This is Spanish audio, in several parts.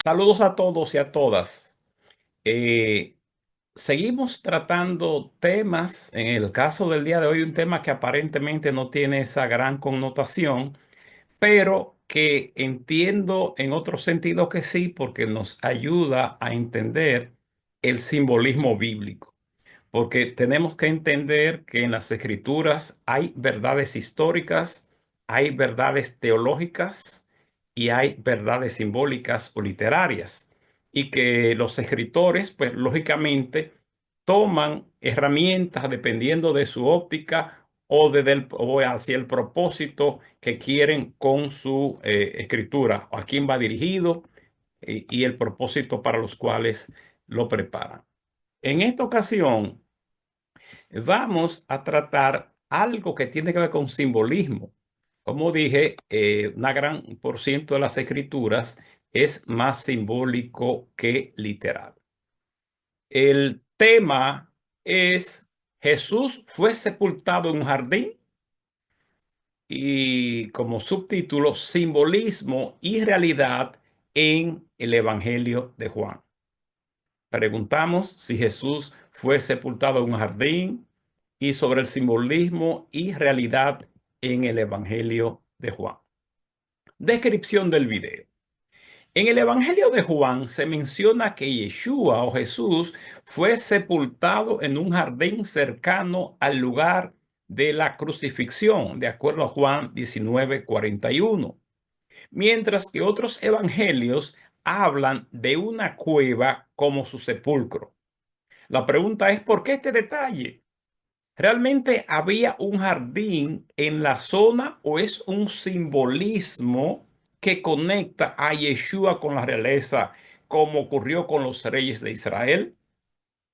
Saludos a todos y a todas. Eh, Seguimos tratando temas. En el caso del día de hoy, un tema que aparentemente no tiene esa gran connotación, pero que entiendo en otro sentido que sí, porque nos ayuda a entender el simbolismo bíblico. Porque tenemos que entender que en las escrituras hay verdades históricas, hay verdades teológicas y hay verdades simbólicas o literarias. Y que los escritores, pues lógicamente, toman herramientas dependiendo de su óptica o hacia el propósito que quieren con su escritura, o a quién va dirigido y el propósito para los cuales lo preparan. En esta ocasión, vamos a tratar algo que tiene que ver con simbolismo. Como dije, una gran por ciento de las escrituras es más simbólico que literal. El tema es: Jesús fue sepultado en un jardín, y como subtítulo, simbolismo y realidad en el Evangelio de Juan. Preguntamos si Jesús fue sepultado en un jardín y sobre el simbolismo y realidad en el Evangelio de Juan. Descripción del video. En el Evangelio de Juan se menciona que Yeshua o Jesús fue sepultado en un jardín cercano al lugar de la crucifixión, de acuerdo a Juan 19:41, mientras que otros evangelios hablan de una cueva como su sepulcro. La pregunta es: ¿por qué este detalle? ¿Realmente había un jardín en la zona o es un simbolismo que conecta a Yeshua con la realeza, como ocurrió con los reyes de Israel?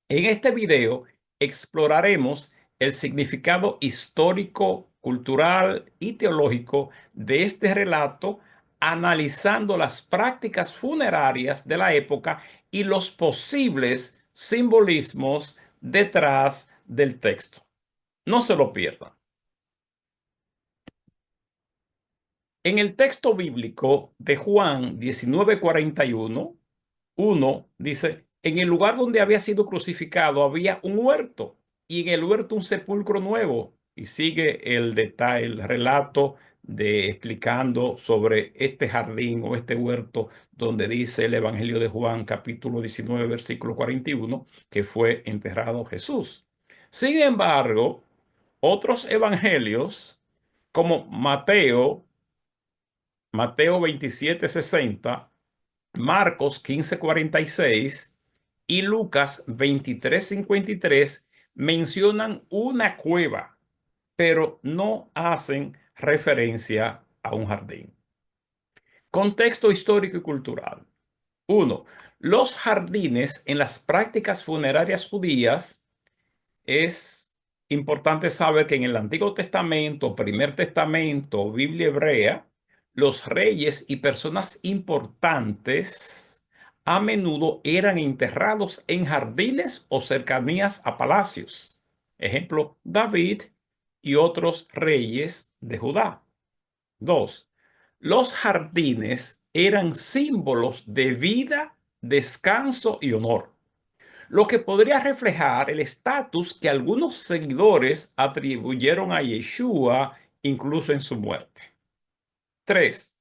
En este video exploraremos el significado histórico, cultural y teológico de este relato, analizando las prácticas funerarias de la época y los posibles simbolismos detrás del texto. No se lo pierdan. En el texto bíblico de Juan 19:41, uno dice: en el lugar donde había sido crucificado había un huerto, y en el huerto un sepulcro nuevo. Y sigue el detalle, el relato de explicando sobre este jardín o este huerto, donde dice el Evangelio de Juan, capítulo 19, versículo 41, que fue enterrado Jesús. Sin embargo, otros evangelios, como Mateo 27:60, Marcos 15:46 y Lucas 23:53, mencionan una cueva, pero no hacen referencia a un jardín. Contexto histórico y cultural. Uno, los jardines en las prácticas funerarias judías. Es importante saber que en el Antiguo Testamento, Primer Testamento, Biblia hebrea, los reyes y personas importantes a menudo eran enterrados en jardines o cercanías a palacios. Ejemplo, David y otros reyes de Judá. Dos, los jardines eran símbolos de vida, descanso y honor, lo que podría reflejar el estatus que algunos seguidores atribuyeron a Yeshua incluso en su muerte. 3.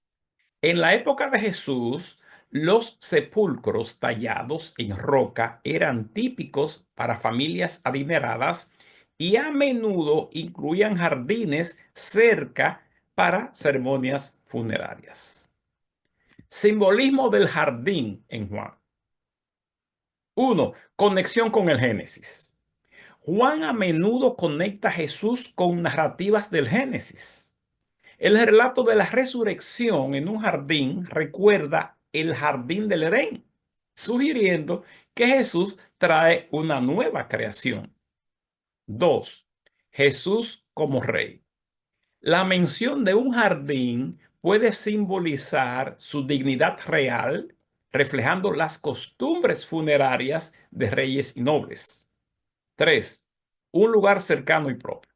En la época de Jesús, los sepulcros tallados en roca eran típicos para familias adineradas y a menudo incluían jardines cerca para ceremonias funerarias. Simbolismo del jardín en Juan. 1. Conexión con el Génesis. Juan a menudo conecta a Jesús con narrativas del Génesis. El relato de la resurrección en un jardín recuerda el jardín del Edén, sugiriendo que Jesús trae una nueva creación. 2. Jesús como rey. La mención de un jardín puede simbolizar su dignidad real, reflejando las costumbres funerarias de reyes y nobles. 3. Un lugar cercano y propio.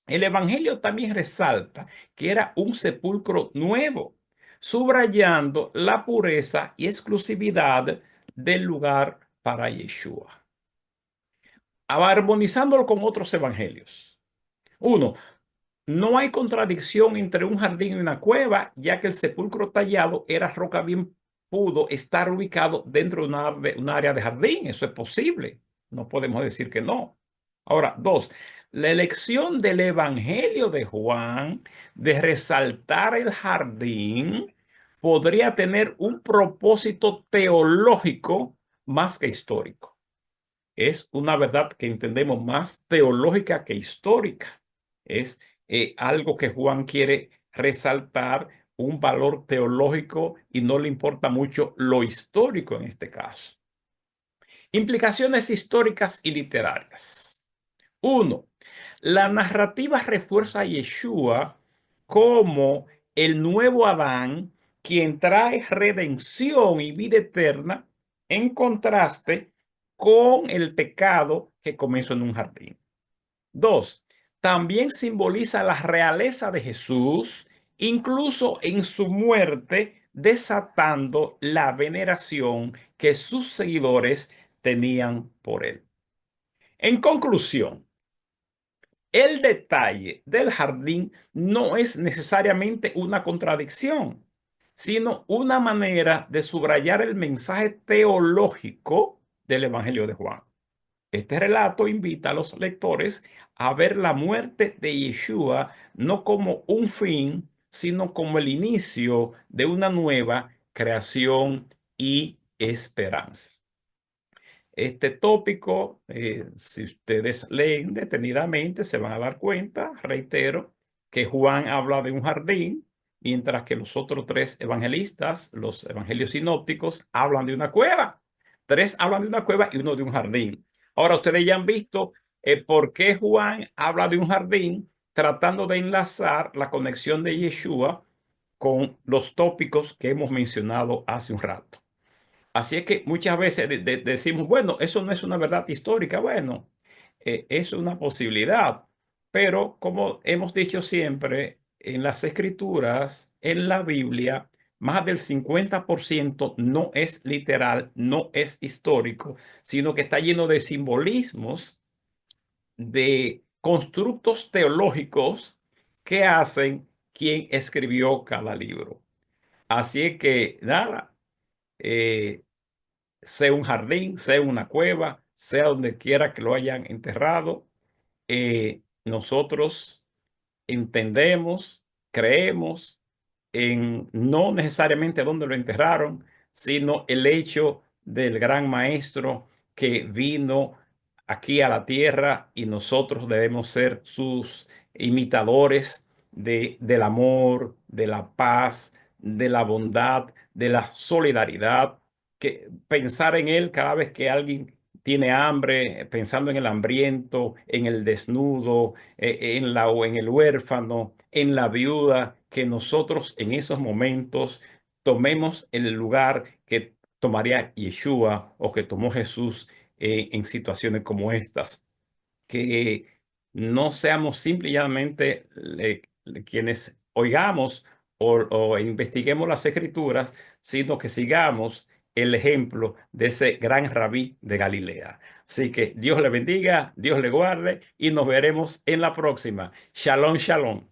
El Evangelio también resalta que era un sepulcro nuevo, subrayando la pureza y exclusividad del lugar para Yeshua, armonizándolo con otros evangelios. Uno, no hay contradicción entre un jardín y una cueva, ya que el sepulcro tallado era roca, bien pudo estar ubicado dentro de un área de jardín. Eso es posible. No podemos decir que no. Ahora, dos, la elección del Evangelio de Juan de resaltar el jardín podría tener un propósito teológico más que histórico. Es una verdad que entendemos más teológica que histórica. Es algo que Juan quiere resaltar, un valor teológico, y no le importa mucho lo histórico en este caso. Implicaciones históricas y literarias. Uno, la narrativa refuerza a Yeshua como el nuevo Adán, quien trae redención y vida eterna, en contraste con el pecado que comenzó en un jardín. Dos, también simboliza la realeza de Jesús, incluso en su muerte, desatando la veneración que sus seguidores tenían por él. En conclusión, el detalle del jardín no es necesariamente una contradicción, sino una manera de subrayar el mensaje teológico del Evangelio de Juan. Este relato invita a los lectores a ver la muerte de Yeshua no como un fin, sino como el inicio de una nueva creación y esperanza. Este tópico, si ustedes leen detenidamente, se van a dar cuenta, reitero, que Juan habla de un jardín, mientras que los otros tres evangelistas, los evangelios sinópticos, hablan de una cueva. Tres hablan de una cueva y uno de un jardín. Ahora, ustedes ya han visto por qué Juan habla de un jardín, tratando de enlazar la conexión de Yeshua con los tópicos que hemos mencionado hace un rato. Así es que muchas veces decimos, bueno, eso no es una verdad histórica. Bueno, es una posibilidad, pero como hemos dicho siempre, en las escrituras, en la Biblia, más del 50% no es literal, no es histórico, sino que está lleno de simbolismos, de constructos teológicos que hacen quien escribió cada libro. Así es que, nada. Sea un jardín, sea una cueva, sea donde quiera que lo hayan enterrado, nosotros entendemos, creemos en no necesariamente dónde lo enterraron, sino el hecho del gran maestro que vino aquí a la tierra, y nosotros debemos ser sus imitadores del amor, de la paz, de la bondad, de la solidaridad, que pensar en él cada vez que alguien tiene hambre, pensando en el hambriento, en el desnudo, o en el huérfano, en la viuda, que nosotros en esos momentos tomemos el lugar que tomaría Yeshua o que tomó Jesús en situaciones como estas. Que no seamos simplemente quienes oigamos o investiguemos las escrituras, sino que sigamos el ejemplo de ese gran rabí de Galilea. Así que Dios le bendiga, Dios le guarde, y nos veremos en la próxima. Shalom, shalom.